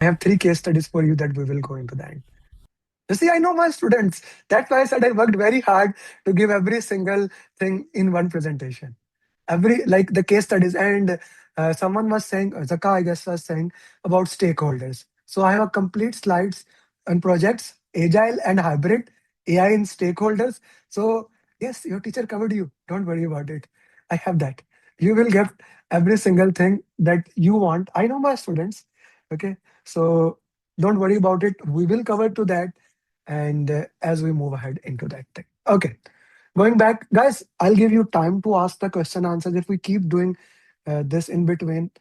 I have three case studies for you that we will go into that. You see, I know my students. That's why I said I worked very hard to give every single thing in one presentation. Every like the case studies, and someone was saying, Zaka, I guess, was saying about stakeholders. So I have a complete slides on projects, agile and hybrid, AI in stakeholders. So yes, your teacher covered you. Don't worry about it. I have that. You will get every single thing that you want. I know my students. Okay, so don't worry about it. We will cover to that, and as we move ahead into that thing. Okay, going back, guys, I'll give you time to ask the question answers. If we keep doing this in between,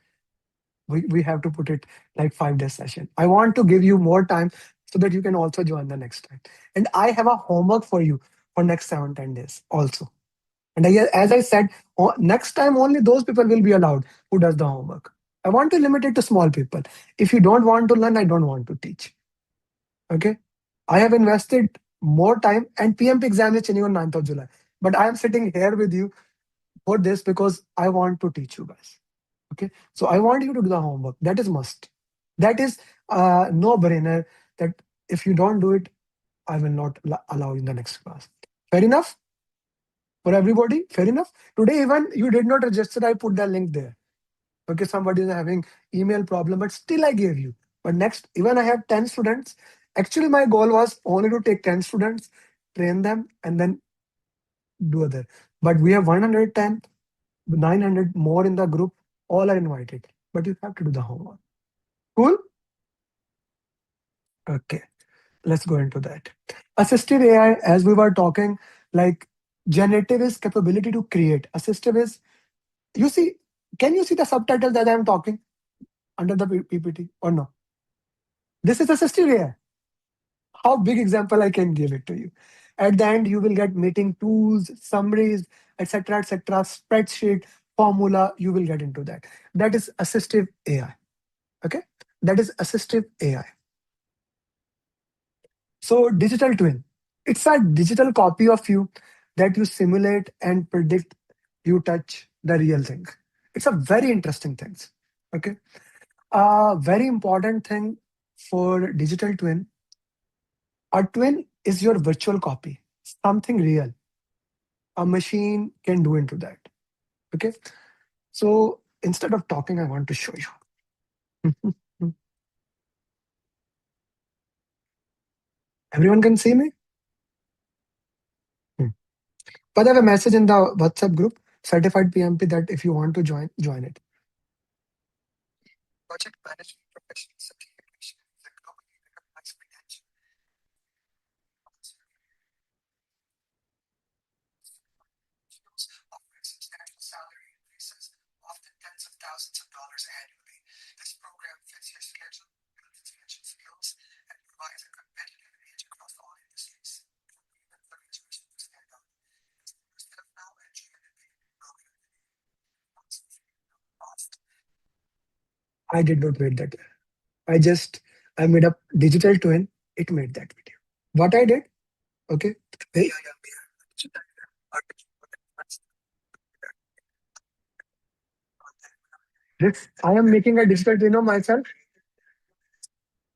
we have to put it like 5 days session. I want to give you more time so that you can also join the next time. And I have a homework for you for next 7-10 days also. And as I said, next time only those people will be allowed who does the homework. I want to limit it to small people. If you don't want to learn, I don't want to teach. Okay. I have invested more time, and PMP exam is changing on 9th of July. But I am sitting here with you for this because I want to teach you guys. Okay. So I want you to do the homework. That is must. That is no brainer that if you don't do it, I will not allow you in the next class. Fair enough for everybody? Fair enough. Today, even you did not register, I put the link there. Okay. Somebody is having email problem, but still I gave you. But next, even I have 10 students. Actually, my goal was only to take 10 students, train them, and then do other. But we have 110, 900 more in the group. All are invited, but you have to do the homework. Cool? Okay, let's go into that. Assistive AI, as we were talking, like generative is capability to create. Assistive is, you see, can you see the subtitles that I'm talking under the PPT or no? This is assistive AI. How big example I can give it to you. At the end, you will get meeting tools, summaries, etc., spreadsheet, formula. You will get into that. That is assistive AI. Okay, that is assistive AI. So digital twin, it's a digital copy of you that you simulate and predict. You touch the real thing. It's a very interesting thing. Okay, a very important thing for digital twin. A twin is your virtual copy, something real. A machine can do into that. Okay. So instead of talking, I want to show you. Everyone can see me? Hmm. But I have a message in the WhatsApp group, certified PMP, that if you want to join, join it. Project management professional certification is a globally recognized credential. Offering substantial salary increases, often tens of thousands of dollars annually. This program fits your schedule, builds expansion skills, and provides a competitive edge across all industries. Even for research to stand out. Instead of now entering a debate program cost. I did not make that. I just I made a digital twin. It made that video. What I did, okay. Hey, I am making a digital twin of myself.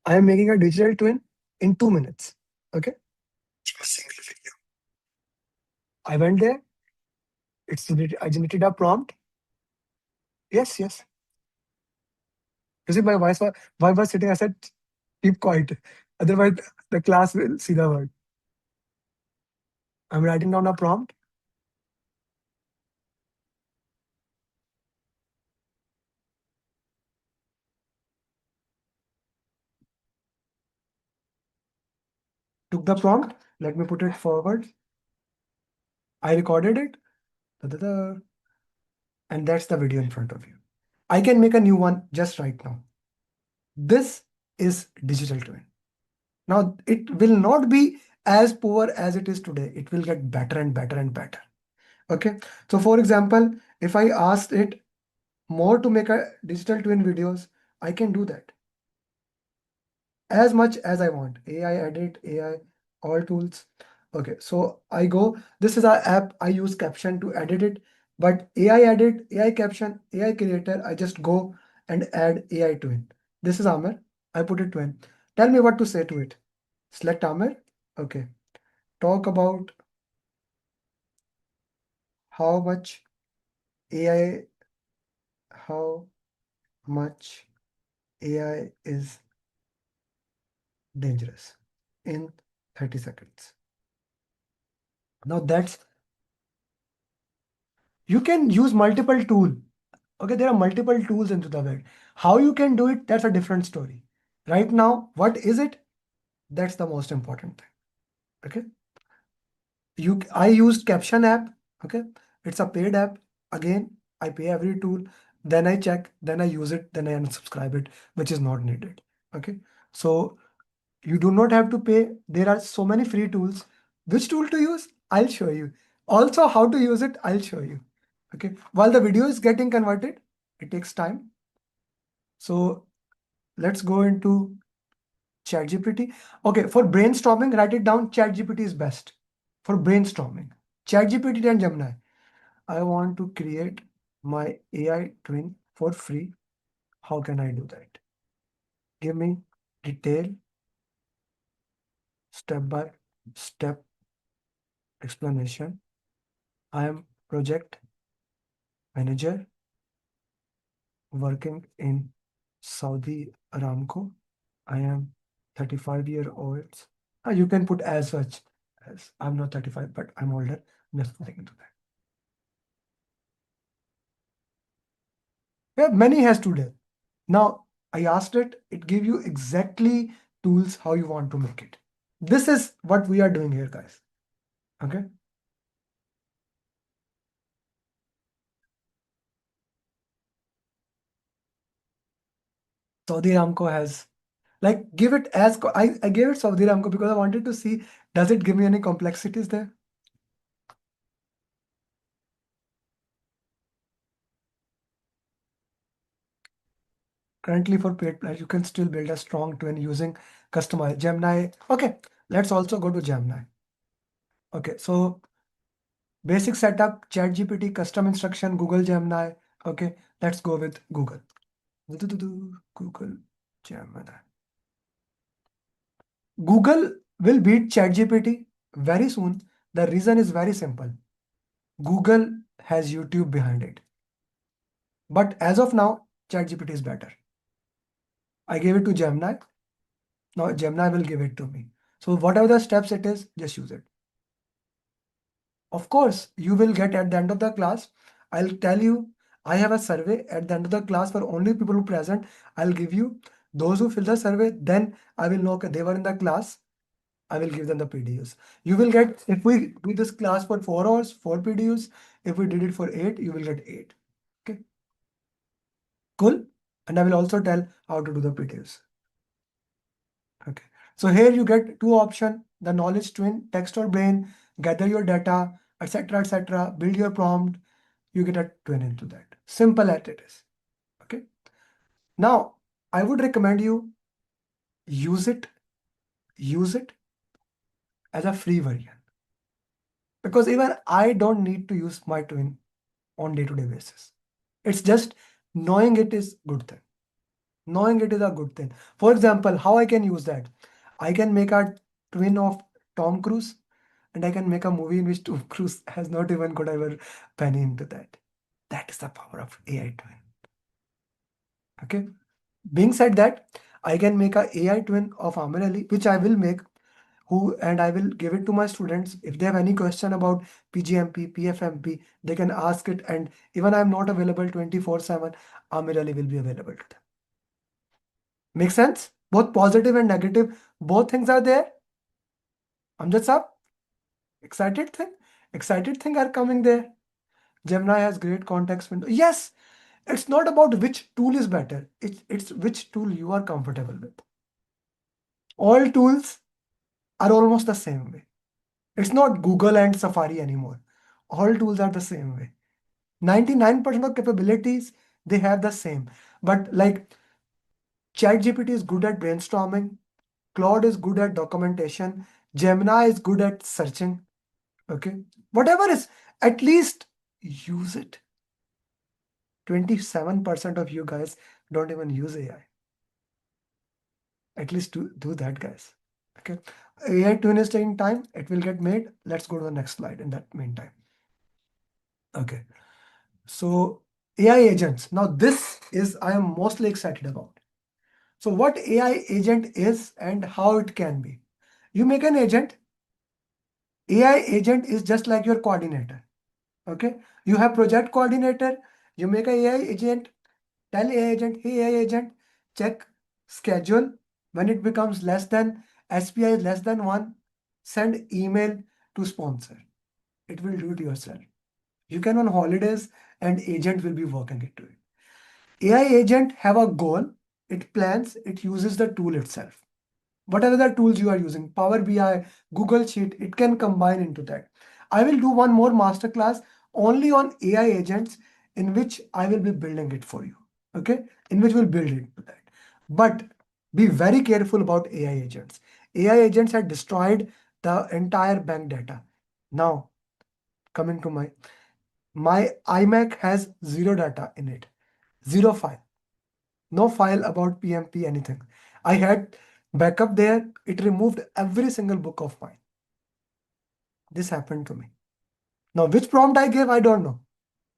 I am making a digital twin in 2 minutes. Okay. A single video. I went there. I generated a prompt. Yes, yes. You see, my wife was sitting. I said, keep quiet. Otherwise, the class will see the word. I'm writing down a prompt. Took the prompt. Let me put it forward. I recorded it. Da-da-da. And that's the video in front of you. I can make a new one just right now. This is digital twin. Now, it will not be as poor as it is today. It will get better and better and better. Okay. So for example, if I asked it more to make a digital twin videos, I can do that as much as I want. AI edit, AI, all tools. Okay. So I go, this is our app. I use caption to edit it, but AI edit, AI caption, AI creator, I just go and add AI twin. This is Amar. I put it twin. Tell me what to say to it. Select Amir. Okay. Talk about how much AI, how much AI is dangerous in 30 seconds. Now that's, you can use multiple tool. Okay, there are multiple tools into the web. How you can do it, that's a different story. Right now, what is it? That's the most important thing. Okay. I used Caption app. Okay. It's a paid app. Again, I pay every tool. Then I check, then I use it, then I unsubscribe it, which is not needed. Okay. So you do not have to pay. There are so many free tools. Which tool to use? I'll show you. Also, how to use it, I'll show you. Okay. While the video is getting converted, it takes time. So let's go into ChatGPT. Okay, for brainstorming, write it down. ChatGPT is best for brainstorming. ChatGPT and Gemini. I want to create my AI twin for free. How can I do that? Give me detail, step by step explanation. I am project manager working in Saudi Aramco. I am 35-year-old. You can put as such as I'm not 35, but I'm older. I'm just putting into that. Yeah, many has today. Now I asked it, it give you exactly tools how you want to make it. This is what we are doing here, guys. Okay. Saudi Aramco has, like, give it as I gave it Saudi Aramco because I wanted to see, does it give me any complexities there? Currently for paid plans, you can still build a strong twin using customized Gemini. Okay, let's also go to Gemini. Okay, so basic setup, ChatGPT, custom instruction, Google Gemini. Okay, let's go with Google. Google Gemini. Google will beat ChatGPT very soon. The reason is very simple. Google has YouTube behind it. But as of now, ChatGPT is better. I gave it to Gemini. Now Gemini will give it to me. So whatever the steps it is, just use it. Of course, you will get at the end of the class. I'll tell you, I have a survey at the end of the class for only people who present. I'll give you those who fill the survey. Then I will know, okay, they were in the class. I will give them the PDUs. You will get, if we do this class for 4 hours, 4 PDUs. If we did it for 8, you will get 8. Okay, cool. And I will also tell how to do the PDUs. Okay, so here you get two options: the knowledge twin, text or brain, gather your data, etc., etc., build your prompt. You get a twin into that. Simple as it is. Okay. Now, I would recommend you use it, use it as a free version. Because even I don't need to use my twin on day-to-day basis. It's just knowing it is good thing. Knowing it is a good thing. For example, how I can use that? I can make a twin of Tom Cruise and I can make a movie in which Tom Cruise has not even got ever penny into that. That is the power of AI twin. Okay. Being said that, I can make a AI twin of Amir Ali, which I will make, and I will give it to my students. If they have any question about PGMP, PFMP, they can ask it. And even I'm not available 24/7, Amir Ali will be available to them. Make sense? Both positive and negative, both things are there. Amjad Saab, excited thing? Excited thing are coming there. Gemini has great context window. Yes, it's not about which tool is better. It's which tool you are comfortable with. All tools are almost the same way. It's not Google and Safari anymore. All tools are the same way. 99% of capabilities, they have the same. But like ChatGPT is good at brainstorming, Claude is good at documentation, Gemini is good at searching. Okay. Whatever is, at least use it. 27% of you guys don't even use AI. At least do that, guys. Okay. AI twin is taking time. It will get made. Let's go to the next slide in that meantime. Okay. So AI agents. Now this is I am mostly excited about. So what AI agent is and how it can be. You make an agent. AI agent is just like your coordinator. Okay. You have project coordinator. You make a AI agent. Tell AI agent, hey AI agent, check schedule. When it becomes less than SPI is less than 1, send email to sponsor. It will do it yourself. You can on holidays and agent will be working into it. AI agent have a goal. It plans. It uses the tool itself. Whatever the tools you are using, Power BI, Google Sheet, it can combine into that. I will do one more masterclass only on AI agents in which I will be building it for you. Okay, in which we'll build it to that. But be very careful about AI agents. AI agents had destroyed the entire bank data. Now, coming to my iMac has zero data in it, zero file, no file about PMP anything. I had backup there. It removed every single book of mine. This happened to me. Now, which prompt I gave, I don't know.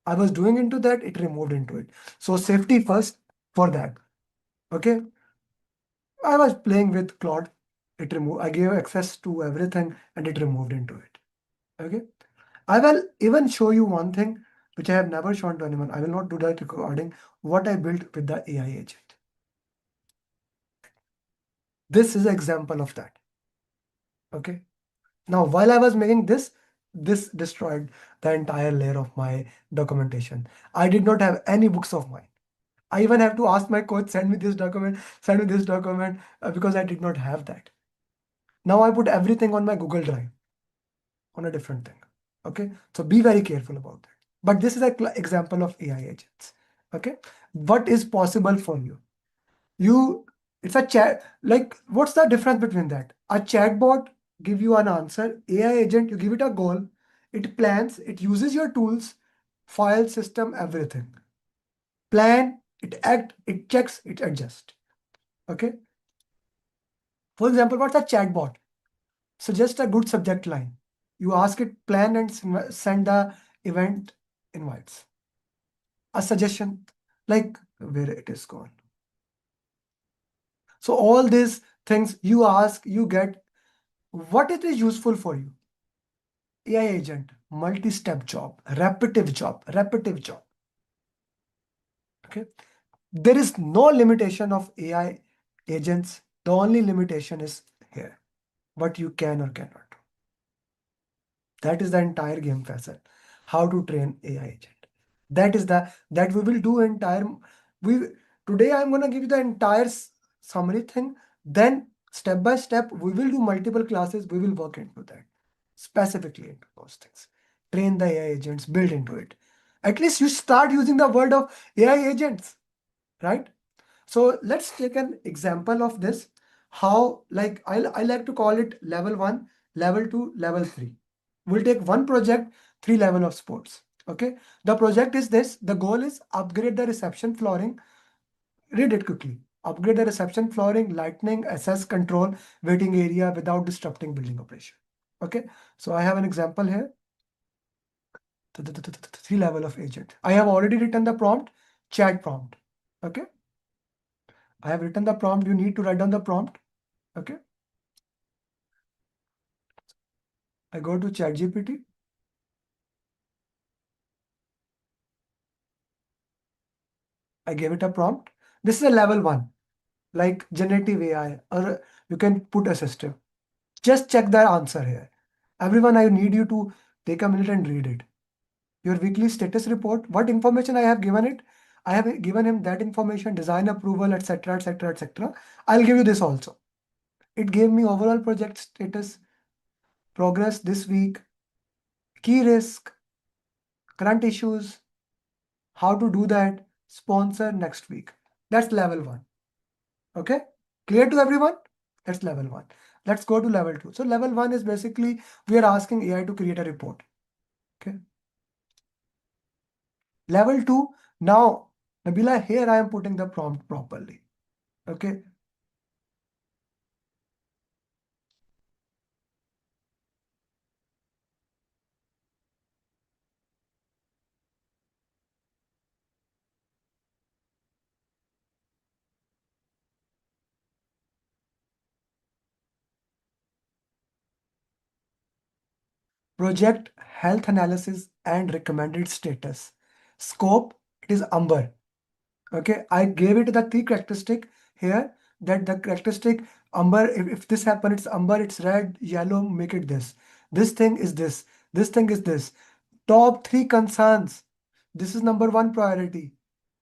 I was doing into that, it removed into it. So safety first for that. Okay. I was playing with Claude. It removed. I gave access to everything and it removed into it. Okay. I will even show you one thing which I have never shown to anyone. I will not do that recording. What I built with the AI agent. This is an example of that. Okay. Now, while I was making this destroyed the entire layer of my documentation. I did not have any books of mine. I even have to ask my coach, send me this document, because I did not have that. Now I put everything on my Google Drive on a different thing. Okay, so be very careful about that. But this is an example of AI agents. Okay, what is possible for you? It's a chat. Like, what's the difference between that? A chatbot give you an answer. AI agent, you give it a goal. It plans. It uses your tools, file system, everything. Plan. It act. It checks. It adjusts. Okay. For example, what's a chatbot? Suggest a good subject line. You ask it, plan and send the event invites. A suggestion, like where it is gone. So all these things you ask, you get. What it is useful for you? AI agent, multi-step job, repetitive job, repetitive job. Okay. There is no limitation of AI agents. The only limitation is here, what you can or cannot do. That is the entire game facet. How to train AI agent. That we will do entire. We Today I'm gonna give you the entire summary thing. Then step by step we will do multiple classes. We will work into that specifically into those things. Train the AI agents. Build into it. At least you start using the word of AI agents, right? So let's take an example of this. How, like, I like to call it level 1, level 2, level 3. We'll take one project, 3 level of sports. Okay. The project is this. The goal is upgrade the reception flooring. Read it quickly. Upgrade the reception flooring, lighting, access control, waiting area without disrupting building operation. Okay. So I have an example here. 3 level of agent. I have already written the prompt, chat prompt. Okay. I have written the prompt. You need to write down the prompt. Okay. I go to ChatGPT. I gave it a prompt. This is a level 1, like generative AI, or you can put assistive. Just check the answer here. Everyone, I need you to take a minute and read it. Your weekly status report. What information I have given it? I have given him that information, design approval, etc., etc., etc. I'll give you this also. It gave me overall project status, progress this week, key risk, current issues, how to do that, sponsor next week. That's level 1. Okay, clear to everyone? That's level 1. Let's go to level 2. So level 1 is basically we are asking AI to create a report. Okay. Level 2, now Nabila, here I am putting the prompt properly. Okay. Project health analysis and recommended status. Scope, it is amber. Okay, I gave it the three characteristic here, that the characteristic amber, if this happen, it's amber, it's red, yellow, make it this. This thing is this thing is this. Top three concerns. This is number one priority.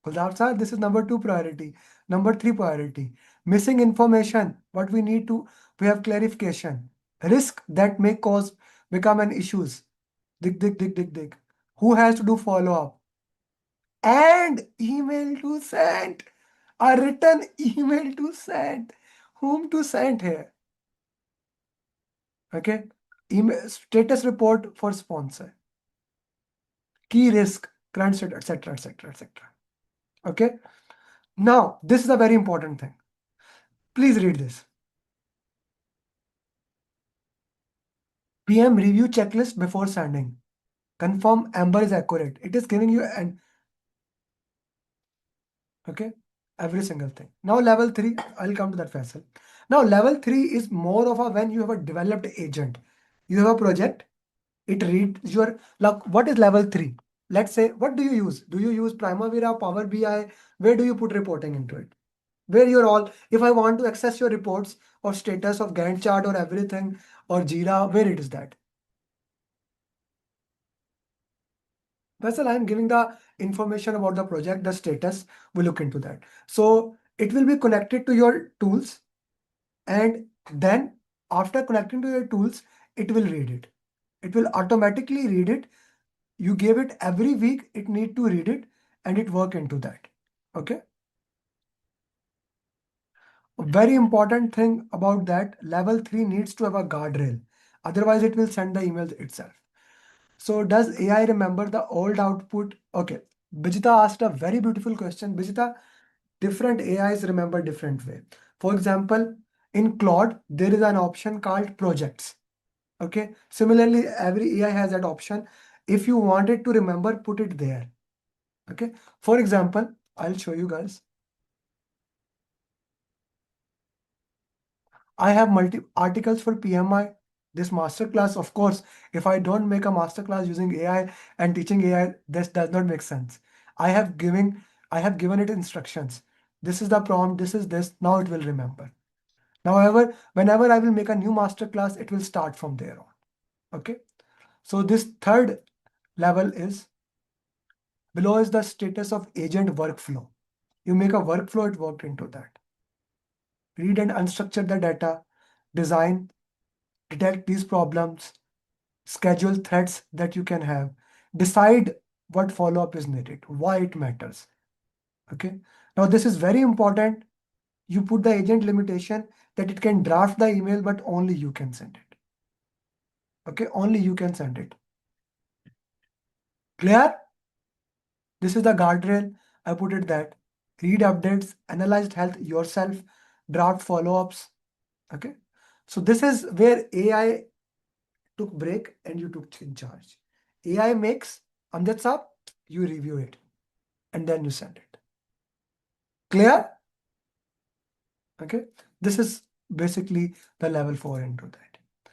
Guldar sir, this is number two priority. Number three priority. Missing information. What we need to, we have clarification. Risk that may cause become an issues. Dig. Who has to do follow up? And email to send. A written email to send. Whom to send here? Okay. Email status report for sponsor. Key risk, current state, etc., etc., etc. Okay. Now, this is a very important thing. Please read this. PM review checklist before sending. Confirm Amber is accurate. It is giving you an okay, every single thing. Now level 3, I'll come to that, Faisal. Now level 3 is more of a when you have a developed agent. You have a project, it reads your, like, what is level 3? Let's say, what do you use? Do you use Primavera, Power BI? Where do you put reporting into it? Where you're all, if I want to access your reports or status of Gantt chart or everything or Jira, where it is that? Vessel, I'm giving the information about the project, the status. We look into that. So it will be connected to your tools, and then after connecting to your tools, it will read it. It will automatically read it. You gave it every week, it need to read it, and it work into that. Okay. A very important thing about that, level 3 needs to have a guardrail. Otherwise, it will send the emails itself. So does AI remember the old output? Okay. Bijita asked a very beautiful question. Bijita, different AIs remember different way. For example, in Claude, there is an option called projects. Okay. Similarly, every AI has that option. If you want it to remember, put it there. Okay. For example, I'll show you guys. I have multi articles for PMI. This masterclass, of course, if I don't make a masterclass using AI and teaching AI, this does not make sense. I have given I have given it instructions. This is the prompt, this is this, now it will remember. However, whenever I will make a new masterclass, it will start from there on. Okay. So this third level is below is the status of agent workflow. You make a workflow, it worked into that. Read and unstructure the data, design, detect these problems, schedule threads that you can have, decide what follow-up is needed, why it matters. Okay. Now this is very important. You put the agent limitation that it can draft the email, but only you can send it. Okay, only you can send it. Clear? This is the guardrail. I put it that. Read updates, analyzed health yourself, draft follow-ups. Okay. So this is where AI took break and you took in charge. AI makes, Amjad Saab, you review it and then you send it. Clear? Okay. This is basically the level 4 into that.